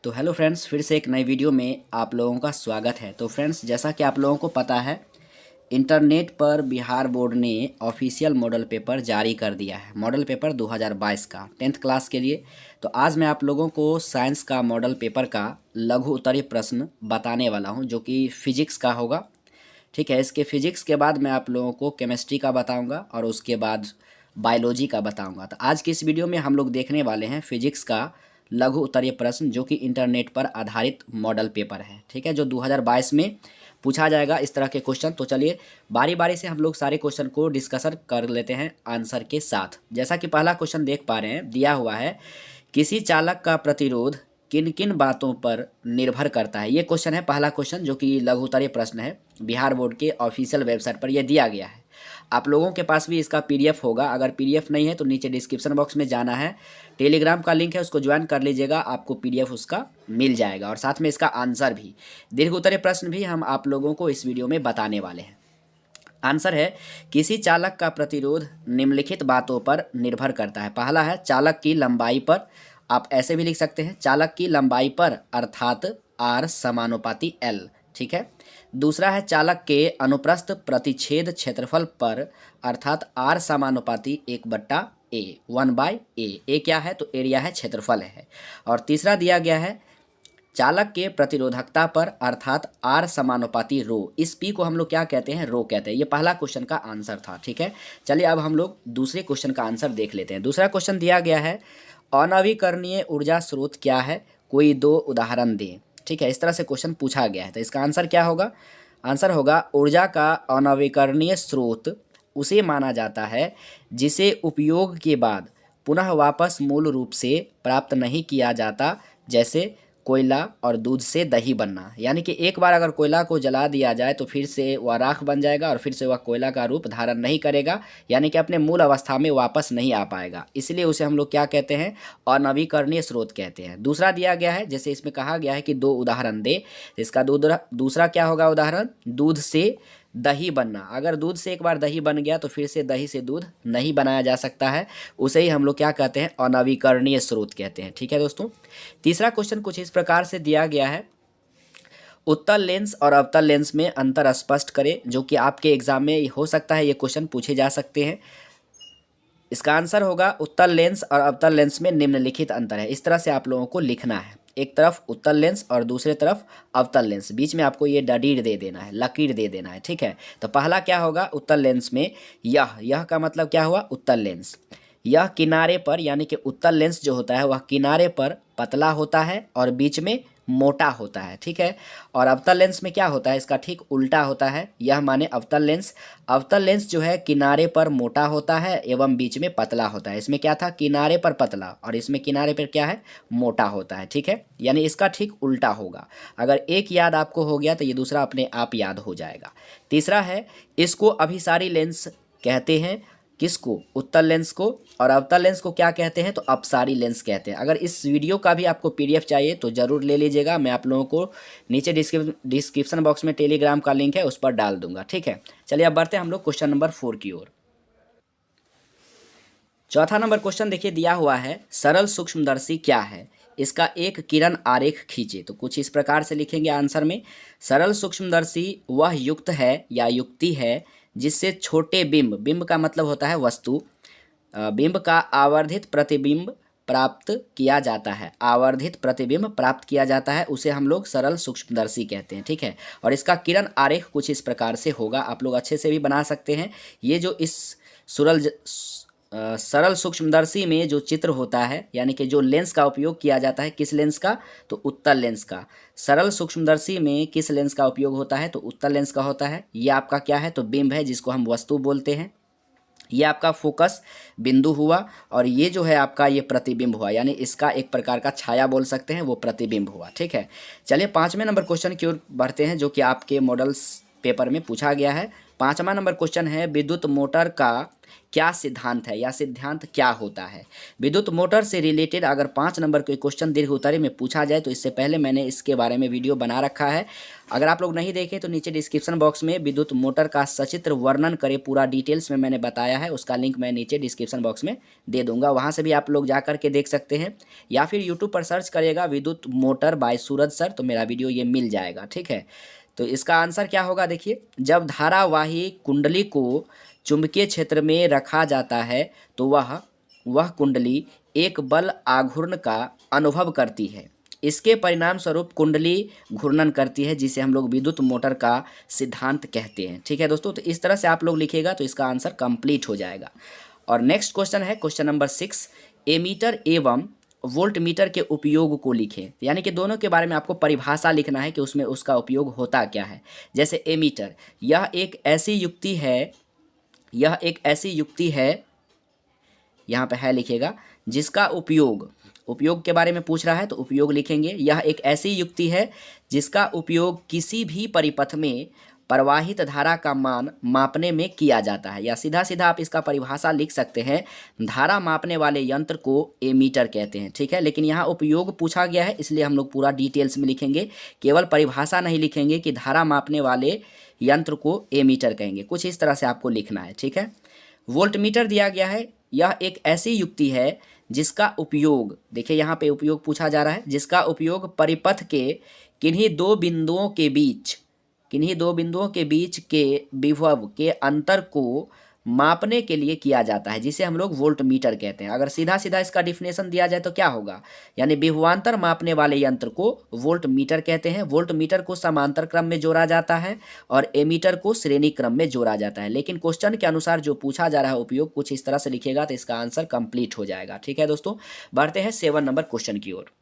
तो hello friends, फिर से एक नई वीडियो में आप लोगों का स्वागत है। तो फ्रेंड्स, जैसा कि आप लोगों को पता है, इंटरनेट पर बिहार बोर्ड ने ऑफिशियल मॉडल पेपर जारी कर दिया है। मॉडल पेपर 2022 का 10th क्लास के लिए। तो आज मैं आप लोगों को साइंस का मॉडल पेपर का लघु उत्तरीय प्रश्न बताने वाला हूं, जो कि फिजिक्स का होगा। ठीक है, इसके फिजिक्स के बाद मैं आप लोगों को केमिस्ट्री का बताऊंगा और उसके बाद बायोलॉजी का बताऊंगा। तो आज की इस वीडियो में हम लोग देखने वाले हैं फिजिक्स का लघु उत्तरीय प्रश्न, जो कि इंटरनेट पर आधारित मॉडल पेपर है। ठीक है, जो 2022 में पूछा जाएगा इस तरह के क्वेश्चन। तो चलिए बारी बारी से हम लोग सारे क्वेश्चन को डिस्कशन कर लेते हैं आंसर के साथ। जैसा कि पहला क्वेश्चन देख पा रहे हैं, दिया हुआ है किसी चालक का प्रतिरोध किन किन बातों पर निर्भर करता है। ये क्वेश्चन है, पहला क्वेश्चन, जो कि लघु उत्तरीय प्रश्न है। बिहार बोर्ड के ऑफिशियल वेबसाइट पर यह दिया गया है। आप लोगों के पास भी इसका पीडीएफ होगा। अगर पीडीएफ नहीं है तो नीचे डिस्क्रिप्शन बॉक्स में जाना है, टेलीग्राम का लिंक है, उसको ज्वाइन कर लीजिएगा, आपको पीडीएफ उसका मिल जाएगा और साथ में इसका आंसर भी, दीर्घ उत्तरीय प्रश्न भी हम आप लोगों को इस वीडियो में बताने वाले हैं। आंसर है किसी चालक का प्रतिरोध निम्नलिखित बातों पर निर्भर करता है। पहला है चालक की लंबाई पर, आप ऐसे भी लिख सकते हैं चालक की लंबाई पर, अर्थात आर समानुपाती एल। ठीक है। दूसरा है चालक के अनुप्रस्थ प्रतिच्छेद क्षेत्रफल पर, अर्थात आर समानुपाती 1/a, 1/a। ए क्या है? तो एरिया है, क्षेत्रफल है। और तीसरा दिया गया है चालक के प्रतिरोधकता पर, अर्थात आर समानुपाती रो। इस पी को हम लोग क्या कहते हैं? रो कहते हैं। ये पहला क्वेश्चन का आंसर था। ठीक है, चलिए अब हम लोग दूसरे क्वेश्चन का आंसर देख लेते हैं। दूसरा क्वेश्चन दिया गया है अनवीकरणीय ऊर्जा स्रोत क्या है, कोई दो उदाहरण दें। ठीक है, इस तरह से क्वेश्चन पूछा गया है। तो इसका आंसर क्या होगा? आंसर होगा ऊर्जा का अनवीकरणीय स्रोत उसे माना जाता है जिसे उपयोग के बाद पुनः वापस मूल रूप से प्राप्त नहीं किया जाता, जैसे कोयला और दूध से दही बनना। यानी कि एक बार अगर कोयला को जला दिया जाए तो फिर से वह राख बन जाएगा और फिर से वह कोयला का रूप धारण नहीं करेगा, यानी कि अपने मूल अवस्था में वापस नहीं आ पाएगा। इसलिए उसे हम लोग क्या कहते हैं? अनवीकरणीय स्रोत कहते हैं। दूसरा दिया गया है, जैसे इसमें कहा गया है कि दो उदाहरण दे, इसका दूसरा क्या होगा उदाहरण? दूध से दही बनना। अगर दूध से एक बार दही बन गया तो फिर से दही से दूध नहीं बनाया जा सकता है, उसे ही हम लोग क्या कहते हैं? अनवीकरणीय स्रोत कहते हैं। ठीक है दोस्तों, तीसरा क्वेश्चन कुछ इस प्रकार से दिया गया है, उत्तल लेंस और अवतल लेंस में अंतर स्पष्ट करें। जो कि आपके एग्जाम में हो सकता है ये क्वेश्चन पूछे जा सकते हैं। इसका आंसर होगा उत्तल लेंस और अवतल लेंस में निम्नलिखित अंतर है। इस तरह से आप लोगों को लिखना है, एक तरफ उत्तल लेंस और दूसरे तरफ अवतल लेंस, बीच में आपको ये डडीर दे देना है, लकीर दे देना है। ठीक है, तो पहला क्या होगा? उत्तल लेंस में यह का मतलब क्या हुआ? उत्तल लेंस। यह किनारे पर, यानी कि उत्तल लेंस जो होता है वह किनारे पर पतला होता है और बीच में मोटा होता है। ठीक है, और अवतल लेंस में क्या होता है? इसका ठीक उल्टा होता है। यह माने अवतल लेंस। अवतल लेंस जो है किनारे पर मोटा होता है एवं बीच में पतला होता है। इसमें क्या था? किनारे पर पतला, और इसमें किनारे पर क्या है? मोटा होता है। ठीक है, यानी इसका ठीक उल्टा होगा। अगर एक याद आपको हो गया तो ये दूसरा अपने आप याद हो जाएगा। तीसरा है, इसको अभिसारी लेंस कहते हैं। किसको? उत्तल लेंस को। और अवतल लेंस को क्या कहते हैं? तो अपसारी लेंस कहते हैं। अगर इस वीडियो का भी आपको पीडीएफ चाहिए तो ज़रूर ले लीजिएगा, मैं आप लोगों को नीचे डिस्क्रिप्शन बॉक्स में टेलीग्राम का लिंक है, उस पर डाल दूंगा। ठीक है, चलिए अब बढ़ते हैं हम लोग क्वेश्चन नंबर 4 की ओर। चौथा नंबर क्वेश्चन देखिए, दिया हुआ है सरल सूक्ष्मदर्शी क्या है, इसका एक किरण आरेख खींचे। तो कुछ इस प्रकार से लिखेंगे आंसर में, सरल सूक्ष्मदर्शी वह युक्त है या युक्ति है जिससे छोटे बिंब, बिंब का मतलब होता है वस्तु, बिंब का आवर्धित प्रतिबिंब प्राप्त किया जाता है। आवर्धित प्रतिबिंब प्राप्त किया जाता है, उसे हम लोग सरल सूक्ष्मदर्शी कहते हैं। ठीक है, और इसका किरण आरेख कुछ इस प्रकार से होगा, आप लोग अच्छे से भी बना सकते हैं। ये जो इस सरल सूक्ष्मदर्शी में जो चित्र होता है, यानी कि जो लेंस का उपयोग किया जाता है, किस लेंस का? तो उत्तल लेंस का। सरल सूक्ष्मदर्शी में किस लेंस का उपयोग होता है? तो उत्तल लेंस का होता है। ये आपका क्या है? तो बिंब है, जिसको हम वस्तु बोलते हैं। ये आपका फोकस बिंदु हुआ, और ये जो है आपका ये प्रतिबिंब हुआ, यानी इसका एक प्रकार का छाया बोल सकते हैं, वो प्रतिबिंब हुआ। ठीक है, चलिए 5वें नंबर क्वेश्चन की ओर बढ़ते हैं, जो कि आपके मॉडल्स पेपर में पूछा गया है। 5वां नंबर क्वेश्चन है, विद्युत मोटर का क्या सिद्धांत है या सिद्धांत क्या होता है। विद्युत मोटर से रिलेटेड अगर 5 नंबर के क्वेश्चन दीर्घ उत्तरी में पूछा जाए तो इससे पहले मैंने इसके बारे में वीडियो बना रखा है। अगर आप लोग नहीं देखे तो नीचे डिस्क्रिप्शन बॉक्स में विद्युत मोटर का सचित्र वर्णन करे पूरा डिटेल्स में मैंने बताया है, उसका लिंक मैं नीचे डिस्क्रिप्शन बॉक्स में दे दूंगा, वहाँ से भी आप लोग जा करके देख सकते हैं, या फिर यूट्यूब पर सर्च करिएगा विद्युत मोटर बाय सूरज सर तो मेरा वीडियो ये मिल जाएगा। ठीक है, तो इसका आंसर क्या होगा देखिए, जब धारावाही कुंडली को चुंबकीय क्षेत्र में रखा जाता है तो वह कुंडली एक बल आघूर्ण का अनुभव करती है, इसके परिणाम स्वरूप कुंडली घूर्णन करती है, जिसे हम लोग विद्युत मोटर का सिद्धांत कहते हैं। ठीक है दोस्तों, तो इस तरह से आप लोग लिखिएगा तो इसका आंसर कंप्लीट हो जाएगा। और नेक्स्ट क्वेश्चन है क्वेश्चन नंबर 6, एमीटर एवं वोल्ट मीटर के उपयोग को लिखें। यानी कि दोनों के बारे में आपको परिभाषा लिखना है कि उसमें उसका उपयोग होता क्या है। जैसे एमीटर, यह एक ऐसी युक्ति है, यहाँ पे है लिखिएगा, जिसका उपयोग के बारे में पूछ रहा है तो उपयोग लिखेंगे। यह एक ऐसी युक्ति है जिसका उपयोग किसी भी परिपथ में प्रवाहित धारा का मान मापने में किया जाता है, या सीधा सीधा आप इसका परिभाषा लिख सकते हैं, धारा मापने वाले यंत्र को एमीटर कहते हैं। ठीक है, लेकिन यहाँ उपयोग पूछा गया है इसलिए हम लोग पूरा डिटेल्स में लिखेंगे, केवल परिभाषा नहीं लिखेंगे कि धारा मापने वाले यंत्र को एमीटर कहेंगे, कुछ इस तरह से आपको लिखना है। ठीक है, वोल्टमीटर दिया गया है, यह एक ऐसी युक्ति है जिसका उपयोग, देखिए यहाँ पे उपयोग पूछा जा रहा है, जिसका उपयोग परिपथ के किन्हीं दो बिंदुओं के बीच के विभव के अंतर को मापने के लिए किया जाता है, जिसे हम लोग वोल्ट मीटर कहते हैं। अगर सीधा सीधा इसका डिफिनेशन दिया जाए तो क्या होगा, यानी विभवांतर मापने वाले यंत्र को वोल्ट मीटर कहते हैं। वोल्ट मीटर को समांतर क्रम में जोड़ा जाता है और एमीटर को श्रेणी क्रम में जोड़ा जाता है। लेकिन क्वेश्चन के अनुसार जो पूछा जा रहा है उपयोग कुछ इस तरह से लिखेगा तो इसका आंसर कंप्लीट हो जाएगा। ठीक है दोस्तों, बढ़ते हैं 7 नंबर क्वेश्चन की ओर।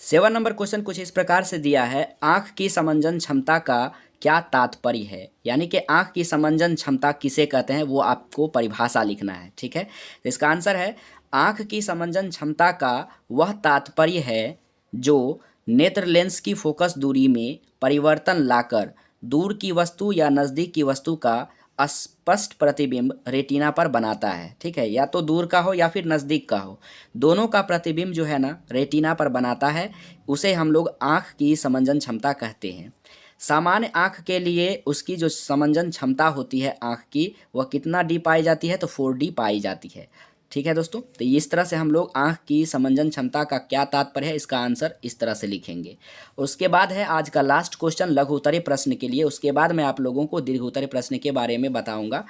7 नंबर क्वेश्चन कुछ इस प्रकार से दिया है, आँख की समंजन क्षमता का क्या तात्पर्य है। यानी कि आँख की समंजन क्षमता किसे कहते हैं वो आपको परिभाषा लिखना है। ठीक है, तो इसका आंसर है, आँख की समंजन क्षमता का वह तात्पर्य है जो नेत्र लेंस की फोकस दूरी में परिवर्तन लाकर दूर की वस्तु या नज़दीक की वस्तु का स्पष्ट प्रतिबिंब रेटिना पर बनाता है। ठीक है, या तो दूर का हो या फिर नज़दीक का हो, दोनों का प्रतिबिंब जो है ना रेटिना पर बनाता है, उसे हम लोग आँख की समंजन क्षमता कहते हैं। सामान्य आँख के लिए उसकी जो समंजन क्षमता होती है आँख की, वह कितना डी पाई जाती है, तो 4D पाई जाती है। ठीक है दोस्तों, तो इस तरह से हम लोग आँख की समंजन क्षमता का क्या तात्पर्य है, इसका आंसर इस तरह से लिखेंगे। उसके बाद है आज का लास्ट क्वेश्चन लघु उत्तरीय प्रश्न के लिए, उसके बाद मैं आप लोगों को दीर्घ उत्तरीय प्रश्न के बारे में बताऊंगा।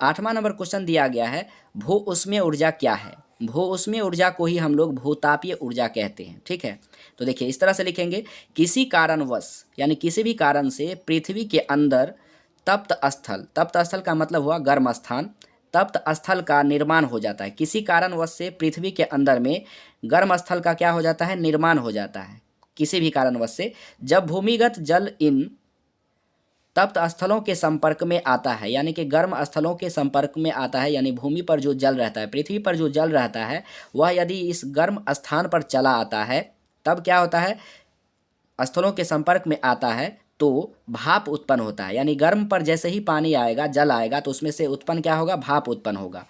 8वां नंबर क्वेश्चन दिया गया है, भू उष्मीय ऊर्जा क्या है। भू उष्मीय ऊर्जा को ही हम लोग भूतापीय ऊर्जा कहते हैं। ठीक है, तो देखिए इस तरह से लिखेंगे, किसी कारणवश यानी किसी भी कारण से पृथ्वी के अंदर तप्त स्थल का मतलब हुआ गर्म स्थान, तप्त स्थल का निर्माण हो जाता है। किसी कारणवश से पृथ्वी के अंदर में गर्म स्थल का क्या हो जाता है, निर्माण हो जाता है किसी भी कारणवश से। जब भूमिगत जल इन तप्त स्थलों के संपर्क में आता है, यानी कि गर्म स्थलों के संपर्क में आता है, यानी भूमि पर जो जल रहता है, पृथ्वी पर जो जल रहता है, वह यदि इस गर्म स्थान पर चला आता है, तब क्या होता है, स्थलों के संपर्क में आता है तो भाप उत्पन्न होता है। यानी गर्म पर जैसे ही पानी आएगा, जल आएगा, तो उसमें से उत्पन्न क्या होगा, भाप उत्पन्न होगा।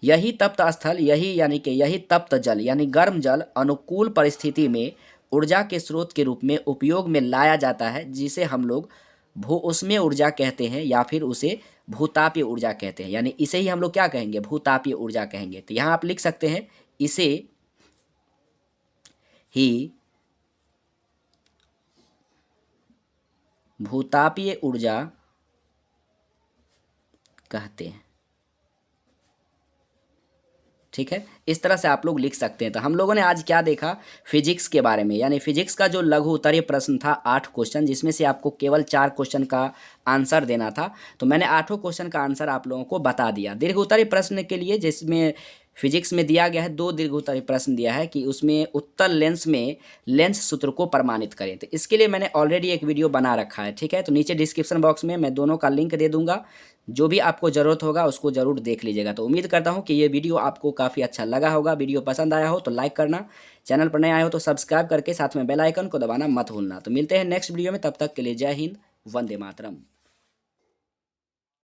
यही तप्त स्थल, यही तप्त जल यानी गर्म जल अनुकूल परिस्थिति में ऊर्जा के स्रोत के रूप में उपयोग में लाया जाता है, जिसे हम लोग भू उष्मीय ऊर्जा कहते हैं या फिर उसे भूतापीय ऊर्जा कहते हैं। यानी इसे ही हम लोग क्या कहेंगे, भूतापीय ऊर्जा कहेंगे। तो यहाँ आप लिख सकते हैं, इसे ही भूतापीय ऊर्जा कहते हैं। ठीक है, इस तरह से आप लोग लिख सकते हैं। तो हम लोगों ने आज क्या देखा, फिजिक्स के बारे में, यानी फिजिक्स का जो लघु उत्तरीय प्रश्न था 8 क्वेश्चन, जिसमें से आपको केवल 4 क्वेश्चन का आंसर देना था, तो मैंने 8 क्वेश्चन का आंसर आप लोगों को बता दिया। दीर्घ उत्तरीय प्रश्न के लिए जिसमें फिजिक्स में दिया गया है 2 दीर्घ उत्तरीय प्रश्न दिया है कि उसमें उत्तल लेंस में लेंस सूत्र को प्रमाणित करें, तो इसके लिए मैंने ऑलरेडी एक वीडियो बना रखा है। ठीक है, तो नीचे डिस्क्रिप्शन बॉक्स में मैं दोनों का लिंक दे दूंगा, जो भी आपको ज़रूरत होगा उसको ज़रूर देख लीजिएगा। तो उम्मीद करता हूँ कि ये वीडियो आपको काफ़ी अच्छा लगा होगा। वीडियो पसंद आया हो तो लाइक करना, चैनल पर नए आए हो तो सब्सक्राइब करके साथ में बेल आइकन को दबाना मत भूलना। तो मिलते हैं नेक्स्ट वीडियो में, तब तक के लिए जय हिंद, वंदे मातरम।